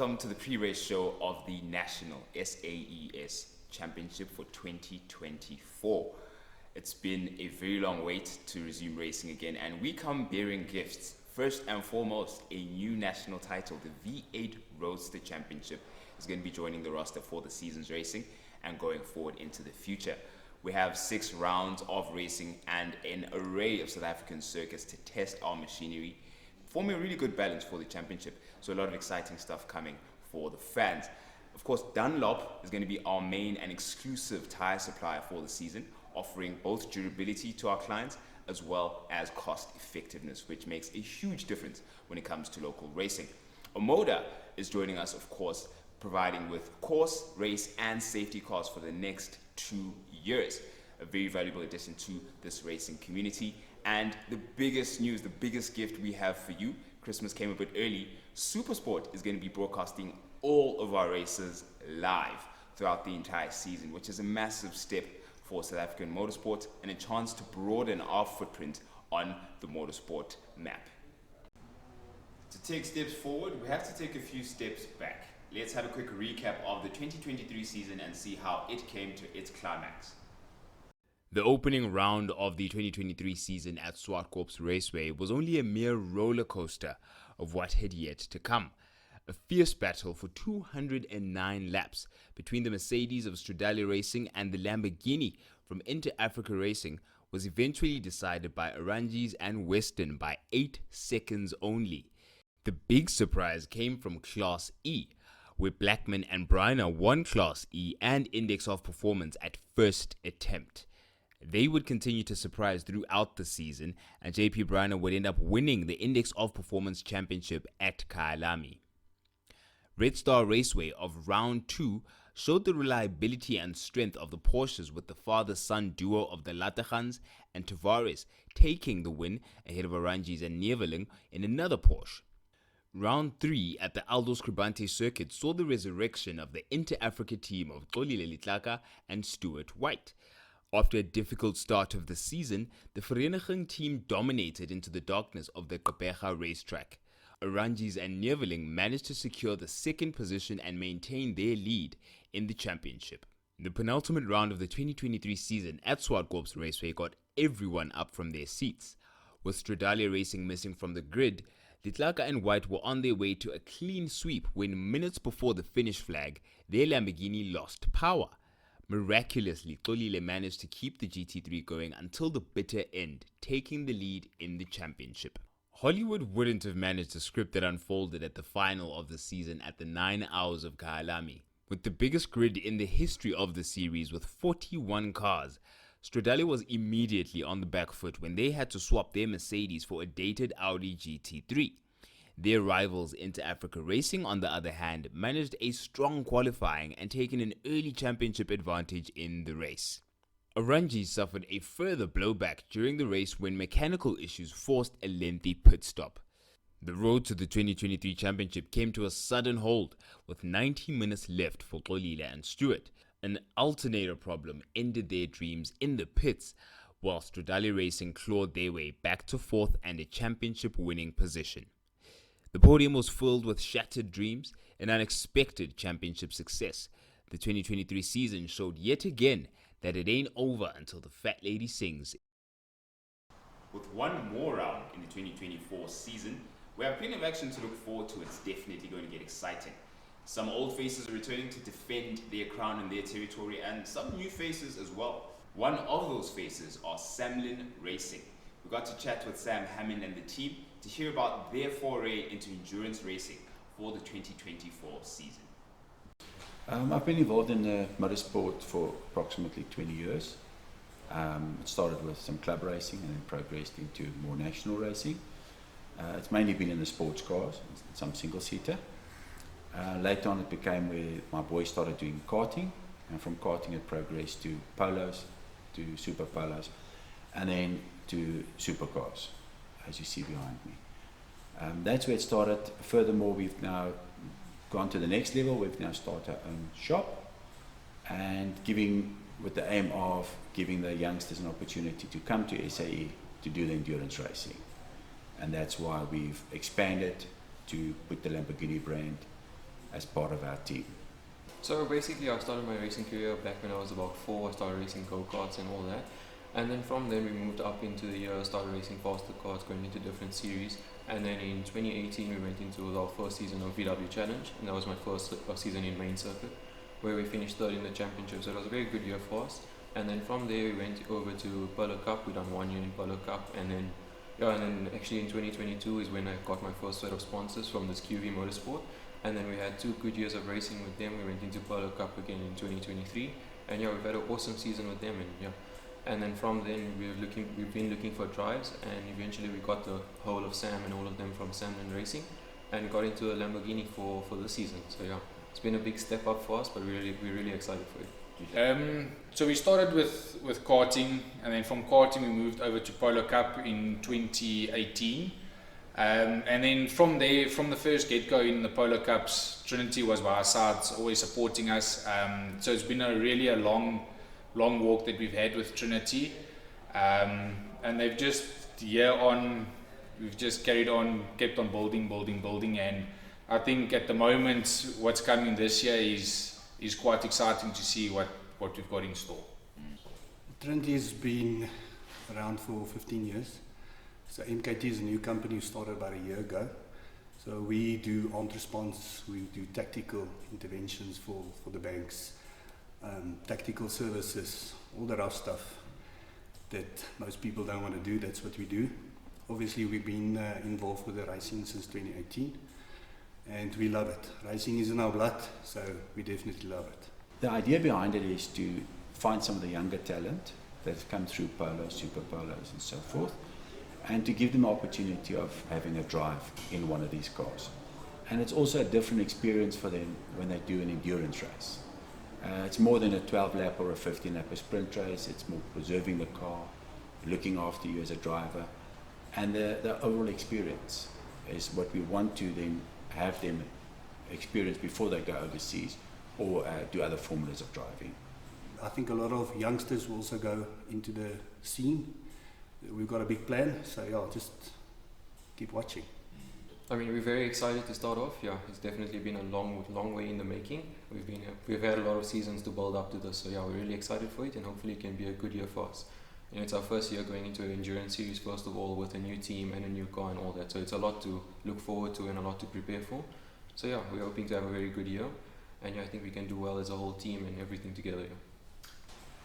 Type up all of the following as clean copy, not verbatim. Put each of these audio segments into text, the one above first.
welcome to the pre-race show of the National SAES Championship for 2024. It's been a very long wait to resume racing again, and we come bearing gifts. First and foremost, a new national title, the V8 Roadster Championship, is going to be joining the roster for the season's racing and going forward into the future. We have 6 rounds of racing and an array of South African circuits to test our machinery, forming a really good balance for the championship. So a lot of exciting stuff coming for the fans. Of course, Dunlop is going to be our main and exclusive tyre supplier for the season, offering both durability to our clients as well as cost effectiveness, which makes a huge difference when it comes to local racing. Omoda is joining us, of course, providing with course, race and safety cars for the next 2 years. A very valuable addition to this racing community. And the biggest news, the biggest gift we have for you, Christmas came a bit early, Supersport is going to be broadcasting all of our races live throughout the entire season, which is a massive step for South African motorsport and a chance to broaden our footprint on the motorsport map. To take steps forward, we have to take a few steps back. Let's have a quick recap of the 2023 season and see how it came to its climax. The opening round of the 2023 season at Swartkorp's Raceway was only a mere roller coaster of what had yet to come. A fierce battle for 209 laps between the Mercedes of Stradale Racing and the Lamborghini from Inter Africa Racing was eventually decided by Oranges and Western by 8 seconds only. The big surprise came from Class E, where Blackman and Briner won Class E and Index of Performance at first attempt. They would continue to surprise throughout the season, and JP Briner would end up winning the Index of Performance Championship at Kyalami. Redstar Raceway of Round 2 showed the reliability and strength of the Porsches, with the father-son duo of the Latagans and Tavares taking the win ahead of Oranges and Neveling in another Porsche. Round 3 at the Aldo Scribante circuit saw the resurrection of the Inter-Africa team of Xolile Litlaka and Stuart White. After a difficult start of the season, the Vereniging team dominated into the darkness of the Gqeberha racetrack. Oranges and Neveling managed to secure the second position and maintain their lead in the championship. The penultimate round of the 2023 season at Swartkorp's Raceway got everyone up from their seats. With Stradale Racing missing from the grid, Litlaka and White were on their way to a clean sweep when, minutes before the finish flag, their Lamborghini lost power. Miraculously, Xolile managed to keep the GT3 going until the bitter end, taking the lead in the championship. Hollywood wouldn't have managed the script that unfolded at the final of the season at the 9 hours of Kyalami. With the biggest grid in the history of the series with 41 cars, Stradale was immediately on the back foot when they had to swap their Mercedes for a dated Audi GT3. Their rivals Inter Africa Racing, on the other hand, managed a strong qualifying and taken an early championship advantage in the race. Oranges suffered a further blowback during the race when mechanical issues forced a lengthy pit stop. The road to the 2023 championship came to a sudden halt with 90 minutes left for Xolile and Stewart. An alternator problem ended their dreams in the pits, while Stradale Racing clawed their way back to 4th and a championship winning position. The podium was filled with shattered dreams and unexpected championship success. The 2023 season showed yet again that it ain't over until the fat lady sings. With one more round in the 2024 season, we have plenty of action to look forward to. It's definitely going to get exciting. Some old faces are returning to defend their crown and their territory, and some new faces as well. One of those faces are Samlin Racing. We got to chat with Sam Hammond and the team to hear about their foray into endurance racing for the 2024 season. I've been involved in motorsport for approximately 20 years. It started with some club racing and then progressed into more national racing. It's mainly been in the sports cars, some single-seater. Later on it became where my boys started doing karting, and from karting it progressed to polos, to super polos, and then to supercars, as you see behind me. That's where it started. Furthermore, we've now gone to the next level. We've now started our own shop, and with the aim of giving the youngsters an opportunity to come to SAE to do the endurance racing. And that's why we've expanded to put the Lamborghini brand as part of our team. So basically I started my racing career back when I was about 4. I started racing go-karts and all that. And then from then we moved up into the year, started racing faster cars, going into different series. And then in 2018 we went into our first season of VW Challenge, and that was my first season in main circuit, where we finished third in the championship. So it was a very good year for us. And then from there we went over to Polo Cup. We done 1 year in Polo Cup, and then actually in 2022 is when I got my first set of sponsors from this QV Motorsport. And then we had 2 good years of racing with them. We went into Polo Cup again in 2023, and we've had an awesome season with them. And then from then we've been looking for drives, and eventually we got the whole of Sam and all of them from Sam Racing, and got into a Lamborghini for this season. So it's been a big step up for us, but we're really excited for it. So we started with karting, and then from karting we moved over to Polo Cup in 2018. And then from there, from the first get-go in the Polo Cups, Trinity was by our sides, always supporting us. So it's been a long walk that we've had with Trinity. And they've just, we've just carried on, kept on building. And I think at the moment, what's coming this year is quite exciting to see what we've got in store. Trinity's been around for 15 years. So MKT is a new company who started about a year ago. So we do armed response, we do tactical interventions for the banks, tactical services, all the rough stuff that most people don't want to do. That's what we do. Obviously we've been involved with the racing since 2018, and we love it. Racing is in our blood, so we definitely love it. The idea behind it is to find some of the younger talent that has come through polos, super polos and so forth, and to give them the opportunity of having a drive in one of these cars. And it's also a different experience for them when they do an endurance race. It's more than a 12 lap or a 15 lap sprint race. It's more preserving the car, looking after you as a driver, and the overall experience is what we want to then have them experience before they go overseas or do other formulas of driving. I think a lot of youngsters will also go into the scene. We've got a big plan, so just keep watching. I mean, we're very excited to start off. It's definitely been a long way in the making. We've had a lot of seasons to build up to this, so we're really excited for it, and hopefully it can be a good year for us. It's our first year going into an endurance series, first of all, with a new team and a new car and all that. So it's a lot to look forward to and a lot to prepare for. So we're hoping to have a very good year, and I think we can do well as a whole team and everything together.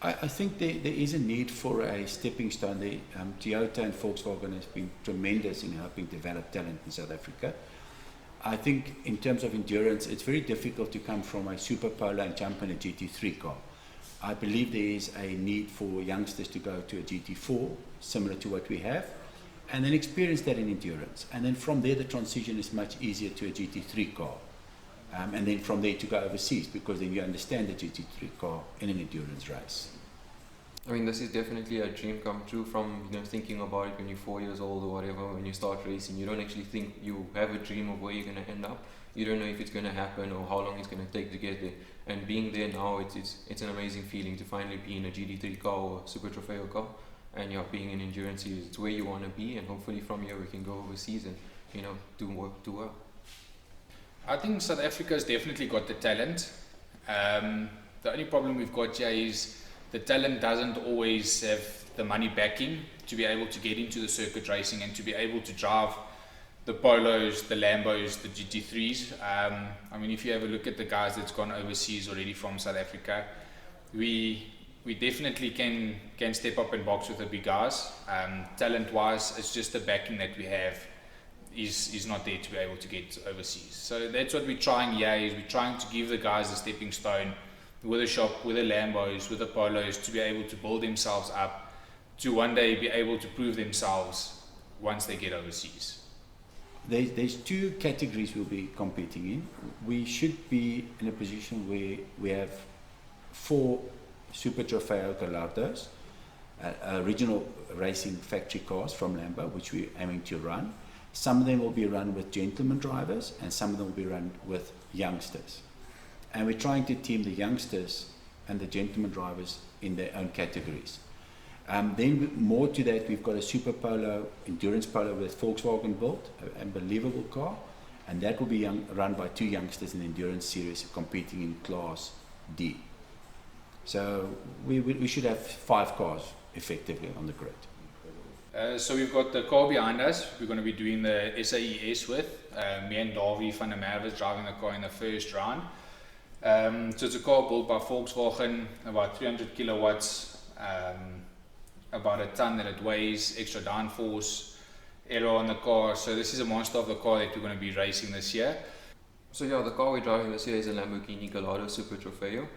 I think there is a need for a stepping stone. Toyota and Volkswagen has been tremendous in helping develop talent in South Africa. I think in terms of endurance, it's very difficult to come from a Super Polo and jump in a GT3 car. I believe there is a need for youngsters to go to a GT4, similar to what we have, and then experience that in endurance. And then from there, the transition is much easier to a GT3 car. And then from there to go overseas, because then you understand the GT3 car in an endurance race. I mean, this is definitely a dream come true from thinking about it when you're 4 years old or whatever. When you start racing, you don't actually think, you have a dream of where you're going to end up. You don't know if it's going to happen or how long it's going to take to get there. And being there now, it's an amazing feeling to finally be in a GT3 car or Super Trofeo car, and being in endurance series. It's where you want to be, and hopefully from here we can go overseas and do well. I think South Africa's definitely got the talent. The only problem we've got here is the talent doesn't always have the money backing to be able to get into the circuit racing and to be able to drive the Polos, the Lambos, the GT3s. I mean, if you have a look at the guys that's gone overseas already from South Africa, we definitely can step up and box with the big guys. Talent-wise, it's just the backing that we have is not there to be able to get overseas. So that's what we're trying here, is we're trying to give the guys a stepping stone with a shop, with the Lambos, with the Polos, to be able to build themselves up, to one day be able to prove themselves once they get overseas. There's 2 categories we'll be competing in. We should be in a position where we have 4 Super Trofeo Gallardos, original racing factory cars from Lambo, which we're aiming to run. Some of them will be run with gentleman drivers, and some of them will be run with youngsters. And we're trying to team the youngsters and the gentleman drivers in their own categories. Then more to that, we've got a Super Polo, endurance polo with Volkswagen built, an unbelievable car. and that will be run by 2 youngsters in the endurance series competing in Class D. So we should have 5 cars effectively on the grid. So we've got the car behind us. We're going to be doing the SAES with me and Davy van der Merwe driving the car in the first round. So it's a car built by Volkswagen, about 300 kilowatts, about a ton that it weighs, extra downforce, aero on the car. So this is a monster of the car that we're going to be racing this year. So yeah, the car we're driving this year is a Lamborghini Gallardo Super Trofeo.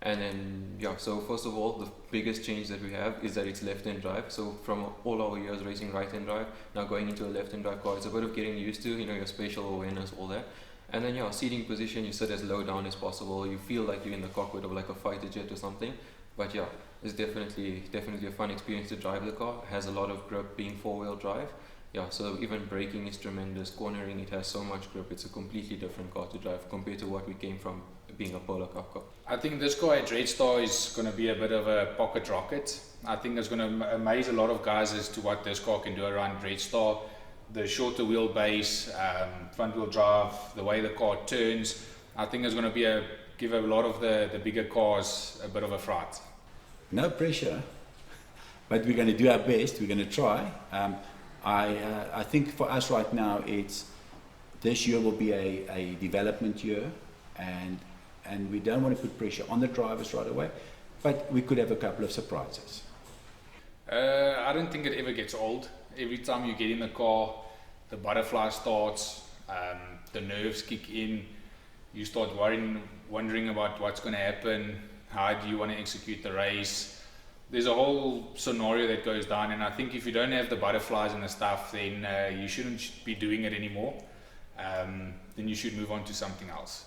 And then, yeah, so first of all, the biggest change that we have is that it's left-hand drive. So from all our years racing right-hand drive, now going into a left-hand drive car, it's a bit of getting used to, you know, your spatial awareness, all that. And then, yeah, seating position, you sit as low down as possible. You feel like you're in the cockpit of like a fighter jet or something. But yeah, it's definitely a fun experience to drive the car. It has a lot of grip being four-wheel drive. Yeah, so even braking is tremendous. Cornering, it has so much grip. It's a completely different car to drive compared to what we came from being a Polo Cup car. I think this car at Redstar is going to be a bit of a pocket rocket. I think it's going to amaze a lot of guys as to what this car can do around Redstar. The shorter wheelbase, front wheel drive, the way the car turns. I think it's going to give a lot of the bigger cars a bit of a fright. No pressure, but we're going to do our best. We're going to try. I think for us right now, this year will be a development year, and we don't want to put pressure on the drivers right away, but we could have a couple of surprises. I don't think it ever gets old. Every time you get in the car, the butterfly starts, the nerves kick in, you start wondering about what's going to happen, how do you want to execute the race. There's a whole scenario that goes down, and I think if you don't have the butterflies and the stuff, then you shouldn't be doing it anymore. Then you should move on to something else.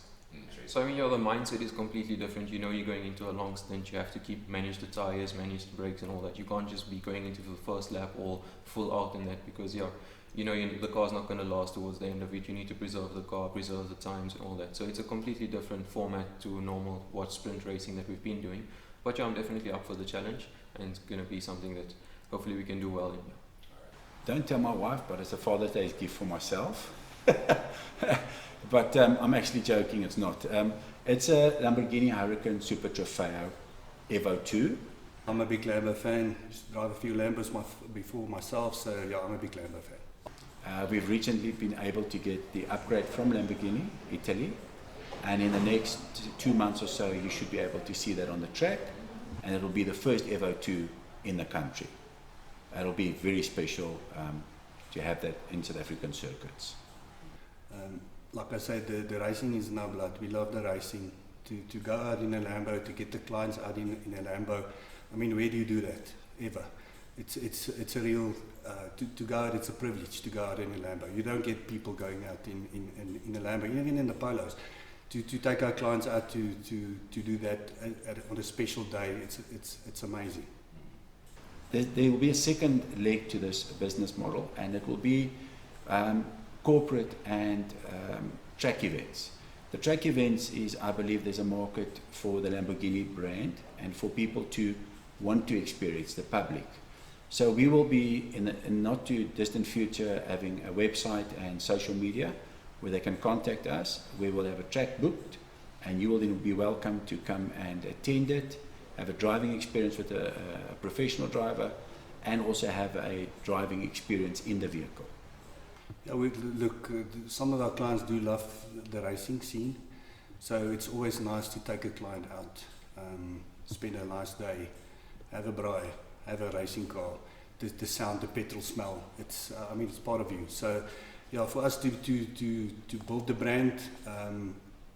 So I mean, yeah, the mindset is completely different. You know, you're going into a long stint, you have to manage the tires, manage the brakes and all that. You can't just be going into the first lap all full out in that, because yeah, you know, the car's not going to last towards the end of it. You need to preserve the car, preserve the times and all that. So it's a completely different format to normal sprint racing that we've been doing. But yeah, I'm definitely up for the challenge, and it's going to be something that hopefully we can do well in. Don't tell my wife, but it's a Father's Day gift for myself. But I'm actually joking, it's not. It's a Lamborghini Huracan Super Trofeo Evo 2. I'm a big Lambo fan. Drive a few Lambos before myself, so yeah, I'm a big Lambo fan. We've recently been able to get the upgrade from Lamborghini, Italy. And in the next 2 months or so, you should be able to see that on the track. And it'll be the first Evo 2 in the country. It'll be very special to have that in South African circuits. Like I said, the racing is in our blood. We love the racing. To go out in a Lambo, to get the clients out in a Lambo. I mean, where do you do that? Ever. It's a real, to go out, it's a privilege to go out in a Lambo. You don't get people going out in a Lambo, even in the Polos. To take our clients out to do that on a special day, it's amazing. There will be a second leg to this business model, and it will be corporate and track events. The track events is, I believe, there's a market for the Lamborghini brand and for people to want to experience, the public. So we will be in the not too distant future having a website and social media where they can contact us. We will have a track booked, and you will then be welcome to come and attend it, have a driving experience with a professional driver, and also have a driving experience in the vehicle. Yeah, some of our clients do love the racing scene, so it's always nice to take a client out, spend a nice day, have a braai, have a racing car, the sound, the petrol smell. It's part of you. So, yeah, for us to build the brand,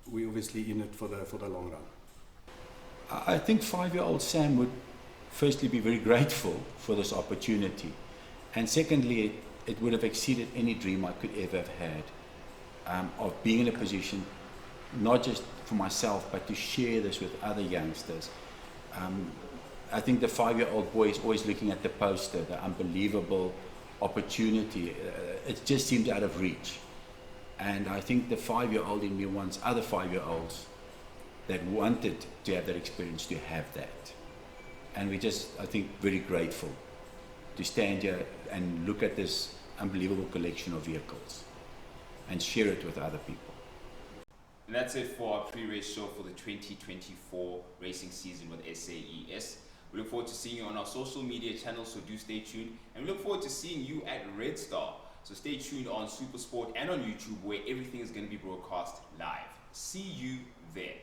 we're obviously in it for the long run. I think 5-year-old Sam would firstly be very grateful for this opportunity, and secondly, it would have exceeded any dream I could ever have had of being in a position, not just for myself, but to share this with other youngsters. I think the 5-year-old boy is always looking at the poster, the unbelievable opportunity. It just seemed out of reach. And I think the 5-year-old in me wants other 5-year-olds that wanted to have that experience to have that. And we're just, I think, very grateful to stand here and look at this unbelievable collection of vehicles. and share it with other people. And that's it for our pre-race show for the 2024 racing season with SAES. We look forward to seeing you on our social media channels, so do stay tuned. And we look forward to seeing you at Redstar. So stay tuned on Supersport and on YouTube, where everything is going to be broadcast live. See you there.